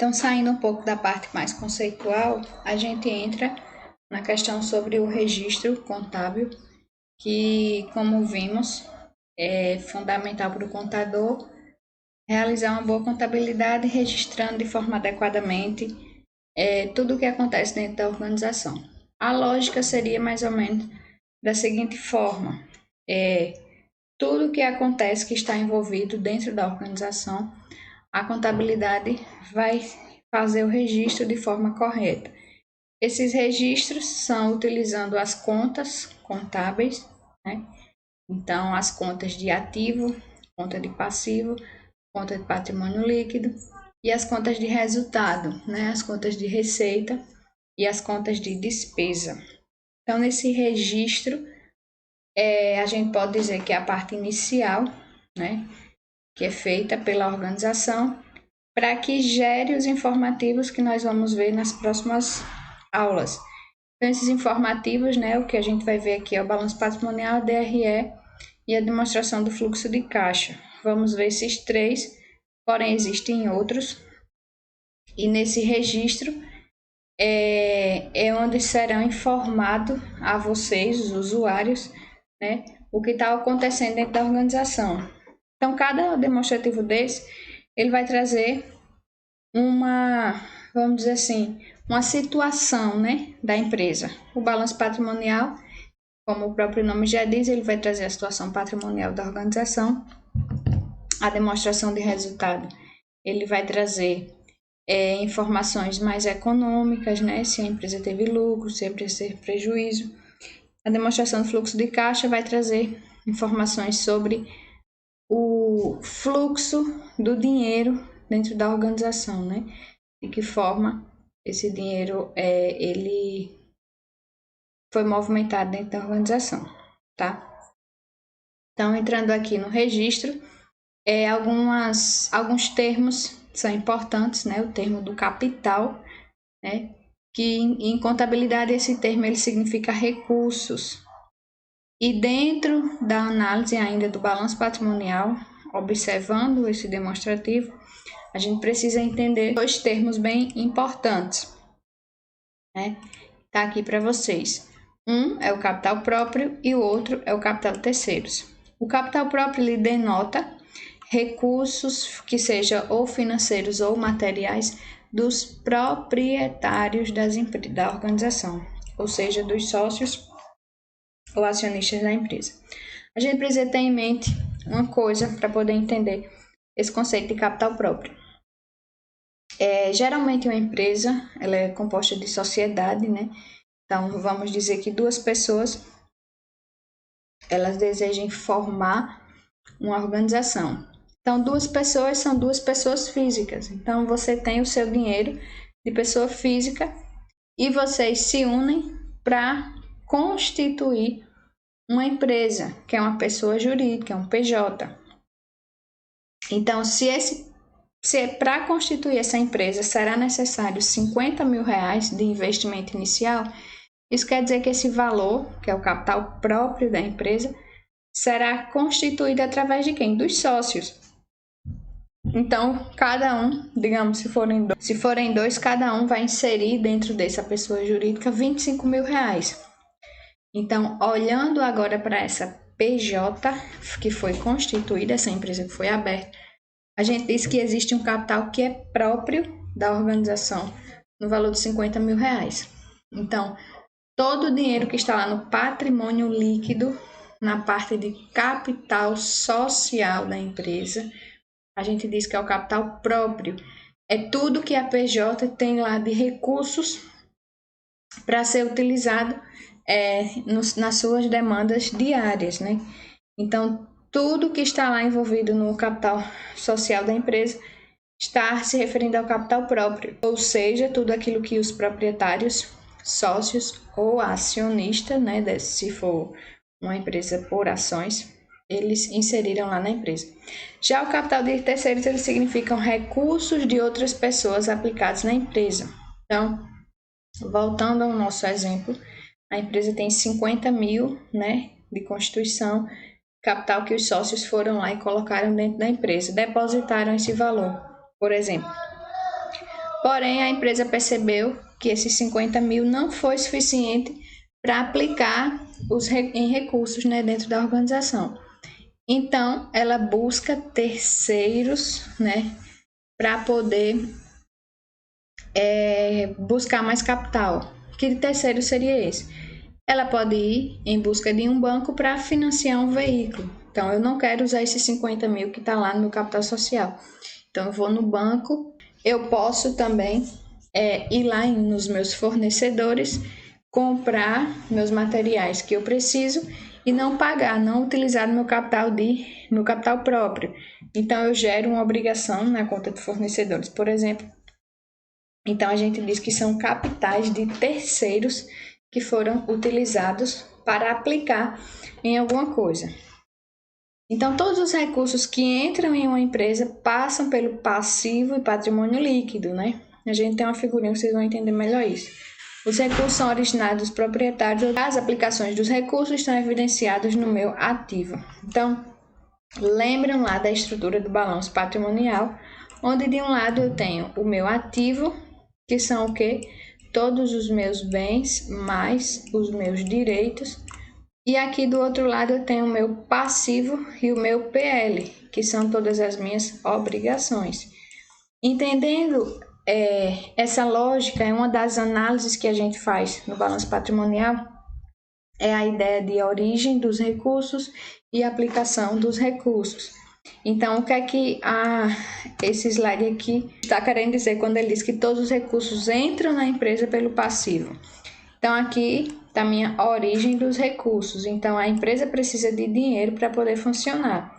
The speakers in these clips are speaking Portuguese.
Então, saindo um pouco da parte mais conceitual, a gente entra na questão sobre o registro contábil, que, como vimos, é fundamental para o contador realizar uma boa contabilidade, registrando de forma adequadamente tudo o que acontece dentro da organização. A lógica seria mais ou menos da seguinte forma: tudo o que acontece que está envolvido dentro da organização, a contabilidade vai fazer o registro de forma correta. Esses registros são utilizando as contas contábeis, né? Então, as contas de ativo, conta de passivo, conta de patrimônio líquido e as contas de resultado, né? As contas de receita e as contas de despesa. Então, nesse registro, a gente pode dizer que é a parte inicial, né? Que é feita pela organização para que gere os informativos que nós vamos ver nas próximas aulas. Então, esses informativos, né, o que a gente vai ver aqui é o balanço patrimonial, a DRE e a demonstração do fluxo de caixa. Vamos ver esses três, porém existem outros. E nesse registro é onde serão informados a vocês, os usuários, né, o que está acontecendo dentro da organização. Então, cada demonstrativo desse, ele vai trazer vamos dizer assim, uma situação, né, da empresa. O balanço patrimonial, como o próprio nome já diz, ele vai trazer a situação patrimonial da organização. A demonstração de resultado, ele vai trazer informações mais econômicas, né, se a empresa teve lucro, se a empresa teve prejuízo. A demonstração do fluxo de caixa vai trazer informações sobre o fluxo do dinheiro dentro da organização, né? De que forma esse dinheiro ele foi movimentado dentro da organização, tá? Então, entrando aqui no registro, alguns termos são importantes, né? O termo do capital, né? Que em contabilidade esse termo ele significa recursos. E dentro da análise ainda do balanço patrimonial, observando esse demonstrativo, a gente precisa entender dois termos bem importantes, né? Tá aqui para vocês. Um é o capital próprio e o outro é o capital de terceiros. O capital próprio ele denota recursos que sejam ou financeiros ou materiais dos proprietários da organização, ou seja, dos sócios ou acionistas da empresa. A gente precisa ter em mente uma coisa para poder entender esse conceito de capital próprio. Geralmente uma empresa ela é composta de sociedade, né? Então vamos dizer que duas pessoas elas desejam formar uma organização. Então duas pessoas são duas pessoas físicas. Então você tem o seu dinheiro de pessoa física e vocês se unem para constituir uma empresa, que é uma pessoa jurídica, é um PJ. Então, se para constituir essa empresa será necessário 50 mil reais de investimento inicial, isso quer dizer que esse valor, que é o capital próprio da empresa, será constituído através de quem? Dos sócios. Então, cada um, digamos, se forem dois, cada um vai inserir dentro dessa pessoa jurídica 25 mil reais. Então, olhando agora para essa PJ que foi constituída, essa empresa que foi aberta, a gente diz que existe um capital que é próprio da organização no valor de 50 mil reais. Então, todo o dinheiro que está lá no patrimônio líquido, na parte de capital social da empresa, a gente diz que é o capital próprio. É tudo que a PJ tem lá de recursos para ser utilizado nas suas demandas diárias, né? Então, tudo que está lá envolvido no capital social da empresa está se referindo ao capital próprio, ou seja, tudo aquilo que os proprietários, sócios ou acionistas, né, se for uma empresa por ações, eles inseriram lá na empresa. Já o capital de terceiros, eles significam recursos de outras pessoas aplicados na empresa. Então, voltando ao nosso exemplo, a empresa tem 50 mil, né, de constituição, capital que os sócios foram lá e colocaram dentro da empresa, depositaram esse valor. Por exemplo, Porém, a empresa percebeu que esses 50 mil não foi suficiente para aplicar em recursos, né, dentro da organização. Então, ela busca terceiros, né, para poder buscar mais capital. Que terceiro seria esse? Ela pode ir em busca de um banco para financiar um veículo. Então, eu não quero usar esses 50 mil que está lá no meu capital social. Então, eu vou no banco. Eu posso também ir lá nos meus fornecedores, comprar meus materiais que eu preciso e não pagar, não utilizar meu capital próprio. Então, eu gero uma obrigação na conta de fornecedores, por exemplo. Então, a gente diz que são capitais de terceiros que foram utilizados para aplicar em alguma coisa. Então, todos os recursos que entram em uma empresa passam pelo passivo e patrimônio líquido, né? A gente tem uma figurinha que vocês vão entender melhor isso. Os recursos são originados dos proprietários. As aplicações dos recursos estão evidenciadas no meu ativo. Então, lembram lá da estrutura do balanço patrimonial, onde de um lado eu tenho o meu ativo, que são o quê? Todos os meus bens mais os meus direitos. E aqui do outro lado eu tenho o meu passivo e o meu PL, que são todas as minhas obrigações. Entendendo essa lógica, é uma das análises que a gente faz no balanço patrimonial, é a ideia de origem dos recursos e aplicação dos recursos. Então, o que é que esse slide aqui está querendo dizer quando ele diz que todos os recursos entram na empresa pelo passivo? Então, aqui está a minha origem dos recursos. Então, a empresa precisa de dinheiro para poder funcionar.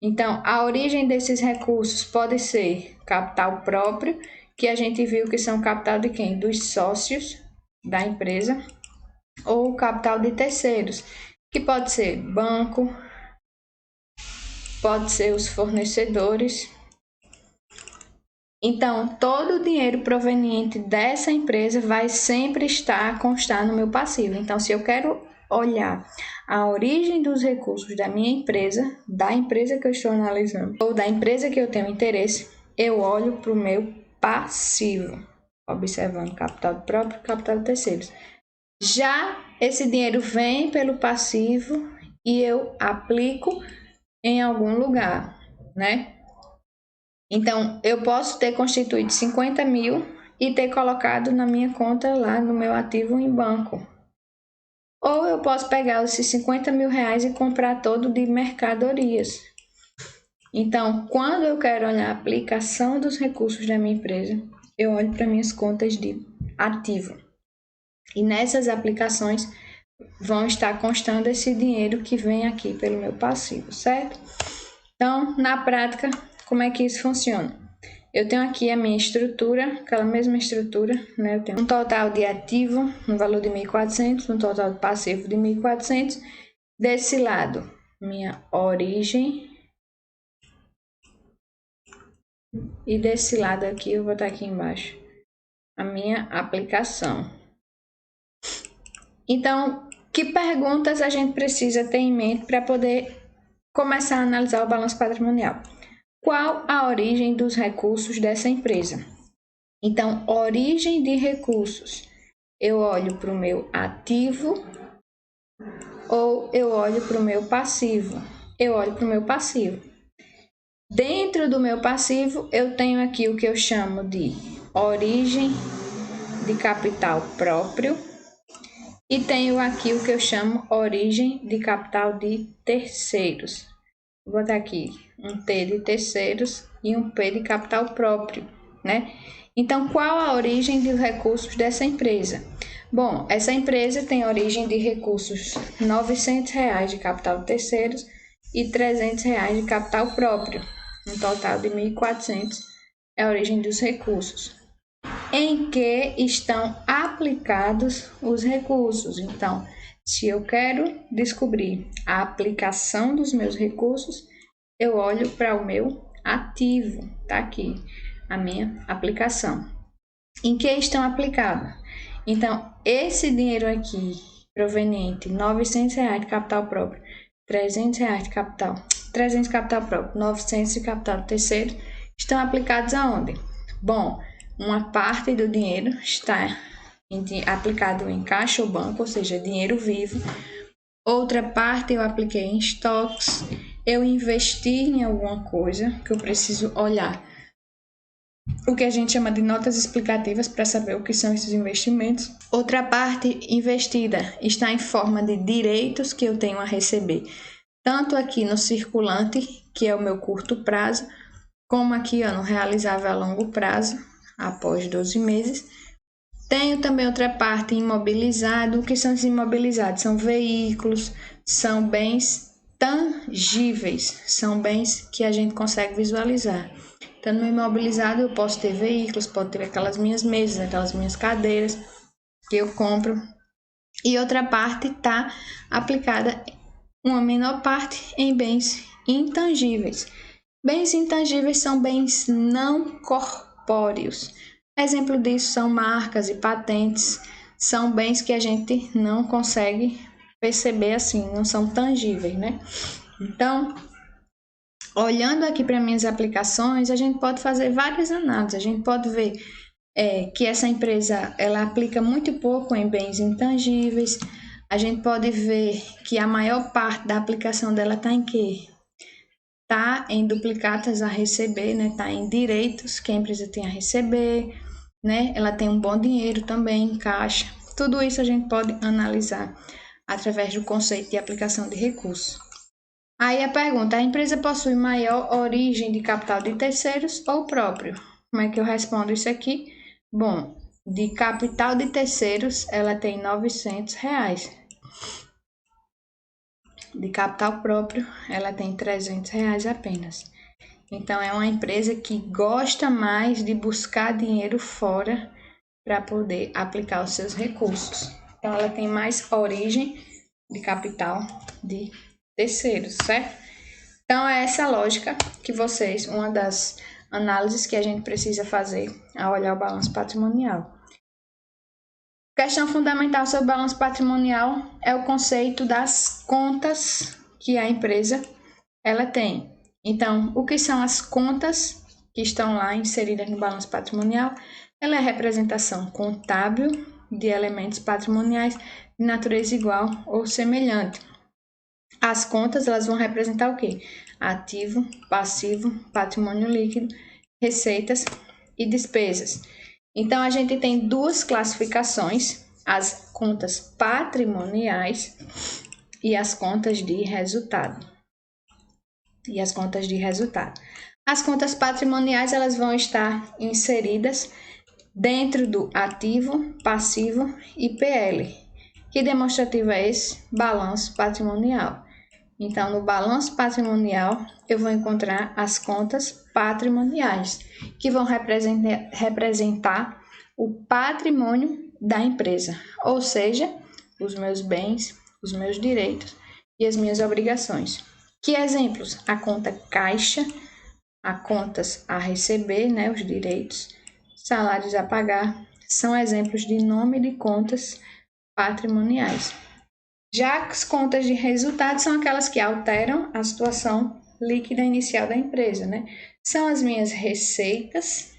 Então, a origem desses recursos pode ser capital próprio, que a gente viu que são capital de quem? Dos sócios da empresa, ou capital de terceiros, que pode ser banco, pode ser os fornecedores. Então, todo o dinheiro proveniente dessa empresa vai sempre constar no meu passivo. Então, se eu quero olhar a origem dos recursos da minha empresa, da empresa que eu estou analisando, ou da empresa que eu tenho interesse, eu olho para o meu passivo, observando capital próprio e capital de terceiros. Já esse dinheiro vem pelo passivo e eu aplico em algum lugar, né? Então, eu posso ter constituído 50 mil e ter colocado na minha conta lá no meu ativo em banco. Ou eu posso pegar esses 50 mil reais e comprar todo de mercadorias. Então, quando eu quero olhar a aplicação dos recursos da minha empresa, eu olho para minhas contas de ativo. E nessas aplicações vão estar constando esse dinheiro que vem aqui pelo meu passivo, certo? Então, na prática, como é que isso funciona? Eu tenho aqui a minha estrutura, aquela mesma estrutura, né? Eu tenho um total de ativo, no valor de 1.400, um total de passivo de 1.400. Desse lado, minha origem. E desse lado aqui, eu vou botar aqui embaixo, a minha aplicação. Então, que perguntas a gente precisa ter em mente para poder começar a analisar o balanço patrimonial? Qual a origem dos recursos dessa empresa? Então, origem de recursos. Eu olho para o meu ativo ou eu olho para o meu passivo? Eu olho para o meu passivo. Dentro do meu passivo, eu tenho aqui o que eu chamo de origem de capital próprio e tenho aqui o que eu chamo origem de capital de terceiros. Vou botar aqui um T de terceiros e um P de capital próprio, né? Então, qual a origem dos recursos dessa empresa? Bom, essa empresa tem origem de recursos R$ 900 de capital de terceiros e R$ 300 de capital próprio. Um total de 1.400 é a origem dos recursos. Em que estão aplicados os recursos? Então, se eu quero descobrir a aplicação dos meus recursos, eu olho para o meu ativo, tá aqui, a minha aplicação. Em que estão aplicados? Então, esse dinheiro aqui, proveniente, R$ 900 de capital próprio, R$ 300 de capital, 300 de capital próprio, 900 de capital terceiro, estão aplicados aonde? Bom, uma parte do dinheiro está aplicado em caixa ou banco, ou seja, dinheiro vivo. Outra parte eu apliquei em estoques. Eu investi em alguma coisa que eu preciso olhar o que a gente chama de notas explicativas para saber o que são esses investimentos. Outra parte investida está em forma de direitos que eu tenho a receber, tanto aqui no circulante, que é o meu curto prazo, como aqui no realizável a longo prazo, após 12 meses. Tenho também outra parte imobilizado. O que são esses imobilizados? São veículos, são bens tangíveis, são bens que a gente consegue visualizar. Então, no imobilizado eu posso ter veículos, posso ter aquelas minhas mesas, aquelas minhas cadeiras que eu compro. E outra parte está aplicada, uma menor parte, em bens intangíveis. Bens intangíveis são bens não corpóreos. Exemplo disso são marcas e patentes. São bens que a gente não consegue perceber assim, não são tangíveis, né? Então, olhando aqui para minhas aplicações, a gente pode fazer várias análises. A gente pode ver que essa empresa ela aplica muito pouco em bens intangíveis. A gente pode ver que a maior parte da aplicação dela está em quê? Está em duplicatas a receber, né? Está em direitos que a empresa tem a receber, né? Ela tem um bom dinheiro também em caixa. Tudo isso a gente pode analisar através do conceito de aplicação de recursos. Aí a pergunta: a empresa possui maior origem de capital de terceiros ou próprio? Como é que eu respondo isso aqui? Bom, de capital de terceiros ela tem R$900. De capital próprio, ela tem R$300 apenas. Então, é uma empresa que gosta mais de buscar dinheiro fora para poder aplicar os seus recursos. Então, ela tem mais origem de capital de terceiros, certo? Então, é essa lógica que uma das análises que a gente precisa fazer ao olhar o balanço patrimonial. Questão fundamental sobre o balanço patrimonial é o conceito das contas que a empresa ela tem. Então, o que são as contas que estão lá inseridas no balanço patrimonial? Ela é a representação contábil de elementos patrimoniais de natureza igual ou semelhante. As contas elas vão representar o quê? Ativo, passivo, patrimônio líquido, receitas e despesas. Então, a gente tem duas classificações, as contas patrimoniais e as contas de resultado. As contas patrimoniais elas vão estar inseridas dentro do ativo, passivo e PL. Que demonstrativo é esse? Balanço patrimonial. Então, no balanço patrimonial, eu vou encontrar as contas patrimoniais, que vão representar o patrimônio da empresa, ou seja, os meus bens, os meus direitos e as minhas obrigações. Que exemplos? A conta caixa, a contas a receber, né, os direitos, salários a pagar, são exemplos de nome de contas patrimoniais. Já as contas de resultado são aquelas que alteram a situação líquida inicial da empresa, né? São as minhas receitas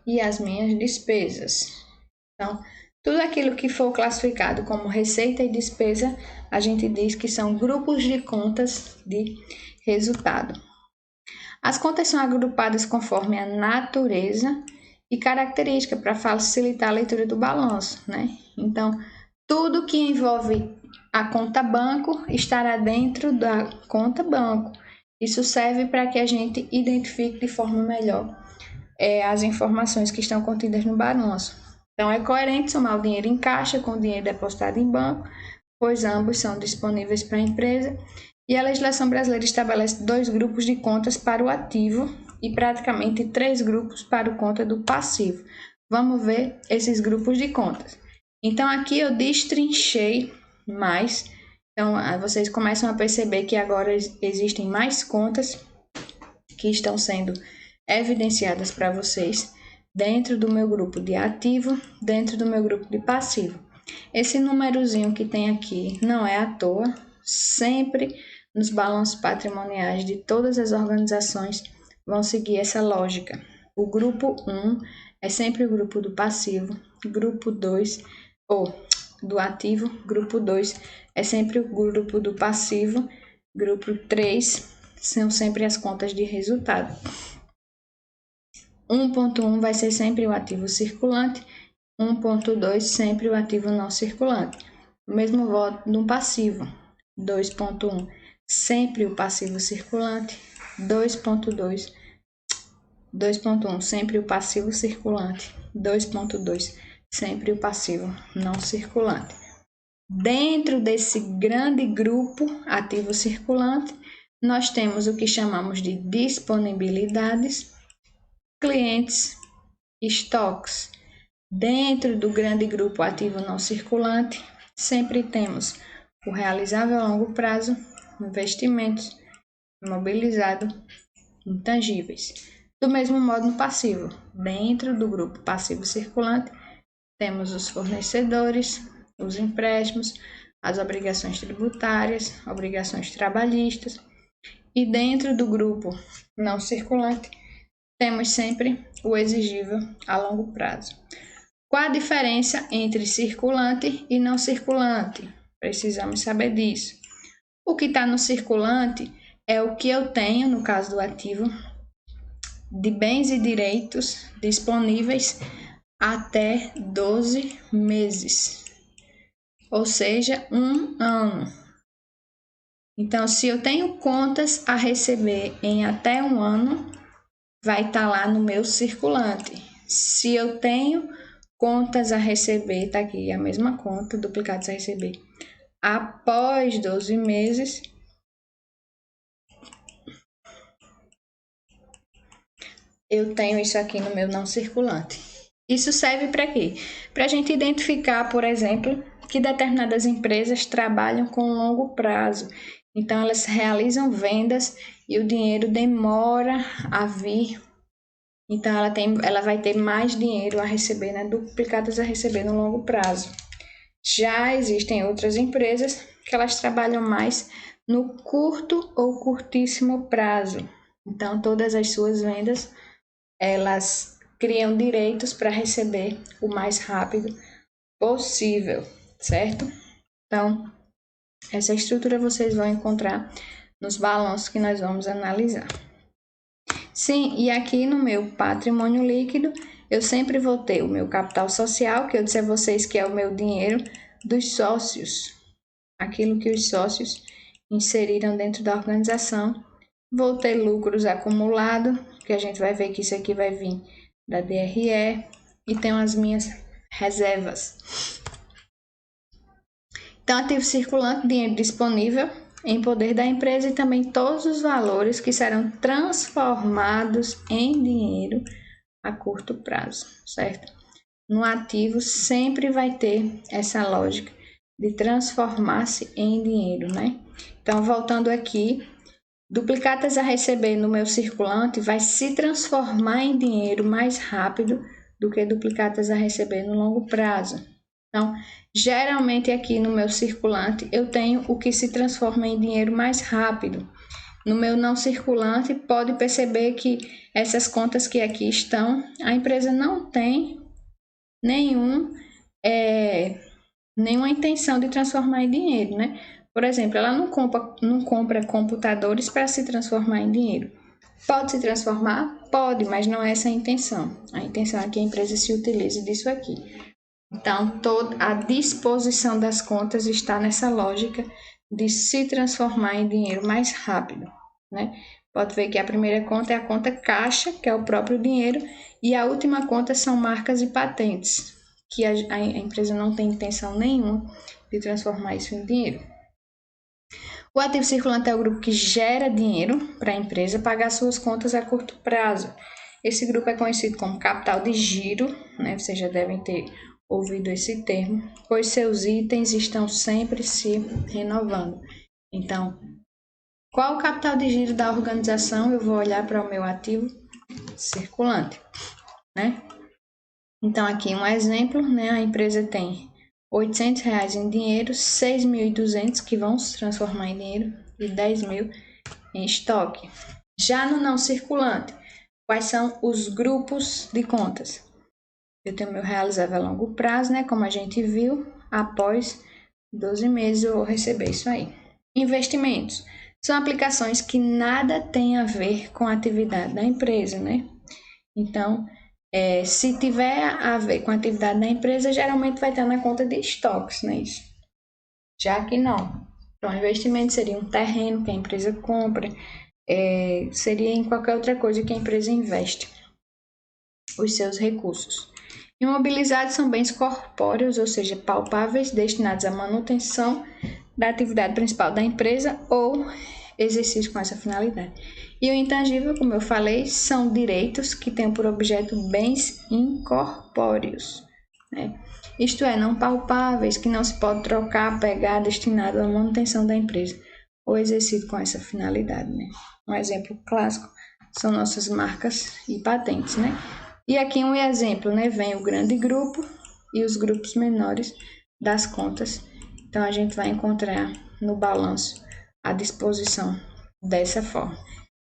e as minhas despesas. Então, tudo aquilo que for classificado como receita e despesa, a gente diz que são grupos de contas de resultado. As contas são agrupadas conforme a natureza e característica para facilitar a leitura do balanço, né? Então, tudo que envolve a conta banco estará dentro da conta banco. Isso serve para que a gente identifique de forma melhor as informações que estão contidas no balanço. Então, é coerente somar o dinheiro em caixa com o dinheiro depositado em banco, pois ambos são disponíveis para a empresa. E a legislação brasileira estabelece 2 grupos de contas para o ativo e praticamente 3 grupos para o conta do passivo. Vamos ver esses grupos de contas. Então, aqui eu destrinchei mais. Então, vocês começam a perceber que agora existem mais contas que estão sendo evidenciadas para vocês dentro do meu grupo de ativo, dentro do meu grupo de passivo. Esse númerozinho que tem aqui não é à toa. Sempre nos balanços patrimoniais de todas as organizações vão seguir essa lógica. O grupo 1 é sempre o grupo do passivo, grupo 2, ou do ativo, grupo 2 é sempre o grupo do passivo, grupo 3 são sempre as contas de resultado. 1.1 vai ser sempre o ativo circulante, 1.2 sempre o ativo não circulante. O mesmo voto no passivo, 2.1 sempre o passivo circulante, 2.1 sempre o passivo circulante, 2.2 sempre o passivo não circulante. Dentro desse grande grupo ativo circulante, nós temos o que chamamos de disponibilidades, clientes, estoques. Dentro do grande grupo ativo não circulante, sempre temos o realizável a longo prazo, investimentos, imobilizado, intangíveis. Do mesmo modo no passivo, dentro do grupo passivo circulante, temos os fornecedores, os empréstimos, as obrigações tributárias, obrigações trabalhistas. E dentro do grupo não circulante, temos sempre o exigível a longo prazo. Qual a diferença entre circulante e não circulante? Precisamos saber disso. O que está no circulante é o que eu tenho, no caso do ativo, de bens e direitos disponíveis até 12 meses, ou seja, 1 ano. Então, se eu tenho contas a receber em até 1 ano, vai estar lá no meu circulante. Se eu tenho contas a receber, está aqui a mesma conta, duplicados a receber, após 12 meses, eu tenho isso aqui no meu não circulante. Isso serve para quê? Para a gente identificar, por exemplo, que determinadas empresas trabalham com longo prazo. Então, elas realizam vendas e o dinheiro demora a vir. Então, ela vai ter mais dinheiro a receber, né? Duplicadas a receber no longo prazo. Já existem outras empresas que elas trabalham mais no curto ou curtíssimo prazo. Então, todas as suas vendas, elas criam direitos para receber o mais rápido possível, certo? Então, essa estrutura vocês vão encontrar nos balanços que nós vamos analisar. Sim, e aqui no meu patrimônio líquido, eu sempre vou ter o meu capital social, que eu disse a vocês que é o meu dinheiro dos sócios, aquilo que os sócios inseriram dentro da organização. Vou ter lucros acumulados, que a gente vai ver que isso aqui vai vir da DRE, e tenho as minhas reservas. Então, ativo circulante, dinheiro disponível em poder da empresa e também todos os valores que serão transformados em dinheiro a curto prazo, certo? No ativo sempre vai ter essa lógica de transformar-se em dinheiro, né? Então, voltando aqui, duplicatas a receber no meu circulante vai se transformar em dinheiro mais rápido do que duplicatas a receber no longo prazo. Então, geralmente aqui no meu circulante eu tenho o que se transforma em dinheiro mais rápido. No meu não circulante, pode perceber que essas contas que aqui estão, a empresa não tem nenhuma intenção de transformar em dinheiro, né? Por exemplo, ela não compra computadores para se transformar em dinheiro. Pode se transformar? Pode, mas não é essa a intenção. A intenção é que a empresa se utilize disso aqui. Então, toda a disposição das contas está nessa lógica de se transformar em dinheiro mais rápido, né? Pode ver que a primeira conta é a conta caixa, que é o próprio dinheiro, e a última conta são marcas e patentes, que a empresa não tem intenção nenhuma de transformar isso em dinheiro. O ativo circulante é o grupo que gera dinheiro para a empresa pagar suas contas a curto prazo. Esse grupo é conhecido como capital de giro, né? Vocês já devem ter ouvido esse termo, pois seus itens estão sempre se renovando. Então, qual o capital de giro da organização? Eu vou olhar para o meu ativo circulante, né? Então, aqui um exemplo, né? A empresa tem R$800 em dinheiro, 6.200 que vão se transformar em dinheiro e 10.000 em estoque. Já no não circulante, Quais são os grupos de contas? Eu tenho meu realizável a longo prazo, né? Como a gente viu, após 12 meses eu vou receber isso aí. Investimentos. São aplicações que nada tem a ver com a atividade da empresa, né? Então, se tiver a ver com a atividade da empresa, geralmente vai estar na conta de estoques, né? Isso. Já que não. Então, investimento seria um terreno que a empresa compra, seria em qualquer outra coisa que a empresa investe os seus recursos. Imobilizados são bens corpóreos, ou seja, palpáveis, destinados à manutenção da atividade principal da empresa ou exercício com essa finalidade. E o intangível, como eu falei, são direitos que têm por objeto bens incorpóreos, né? Isto é, não palpáveis, que não se pode trocar, pegar, destinado à manutenção da empresa ou exercido com essa finalidade, né? Um exemplo clássico são nossas marcas e patentes, né? E aqui um exemplo, né? Vem o grande grupo e os grupos menores das contas. Então, a gente vai encontrar no balanço a disposição dessa forma.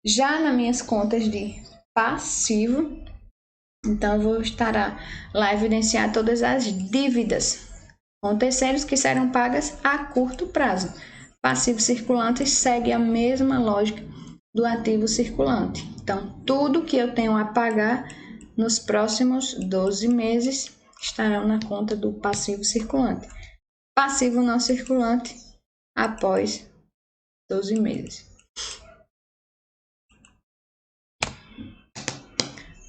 Já nas minhas contas de passivo, então eu vou estar lá evidenciar todas as dívidas com terceiros que serão pagas a curto prazo. Passivo circulante segue a mesma lógica do ativo circulante. Então, tudo que eu tenho a pagar nos próximos 12 meses estarão na conta do passivo circulante. Passivo não circulante após 12 meses.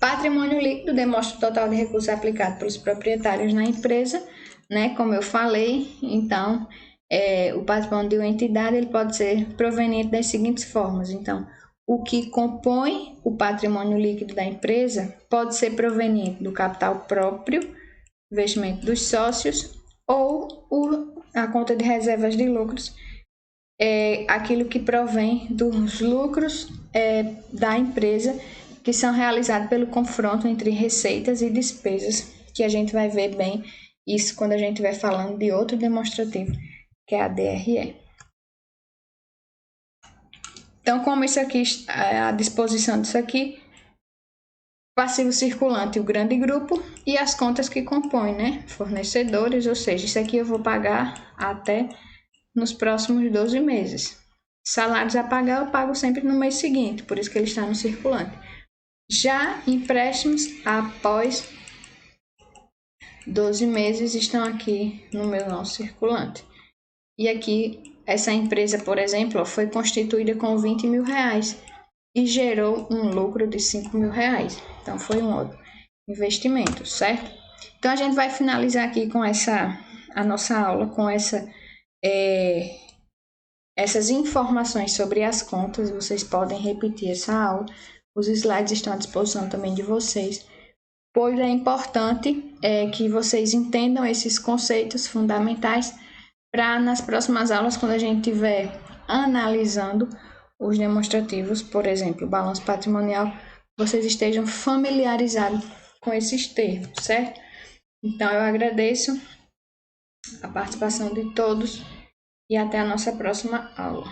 Patrimônio líquido demonstra o total de recursos aplicado pelos proprietários na empresa, né? Como eu falei, então, o patrimônio de uma entidade ele pode ser proveniente das seguintes formas. Então, o que compõe o patrimônio líquido da empresa pode ser proveniente do capital próprio, investimento dos sócios ou a conta de reservas de lucros, aquilo que provém dos lucros da empresa que são realizados pelo confronto entre receitas e despesas, que a gente vai ver bem isso quando a gente estiver falando de outro demonstrativo, que é a DRE. Então, como isso aqui, a disposição disso aqui, passivo circulante, o grande grupo e as contas que compõem, né? Fornecedores, ou seja, isso aqui eu vou pagar até nos próximos 12 meses. Salários a pagar eu pago sempre no mês seguinte, por isso que ele está no circulante. Já empréstimos após 12 meses estão aqui no meu não circulante. E aqui, essa empresa, por exemplo, foi constituída com 20 mil reais e gerou um lucro de 5 mil reais. Então, foi um outro investimento, certo? Então, a gente vai finalizar aqui com a nossa aula com essas informações sobre as contas. Vocês podem repetir essa aula. Os slides estão à disposição também de vocês, pois é importante que vocês entendam esses conceitos fundamentais para nas próximas aulas, quando a gente estiver analisando os demonstrativos, por exemplo, o balanço patrimonial, vocês estejam familiarizados com esses termos, certo? Então, eu agradeço a participação de todos e até a nossa próxima aula.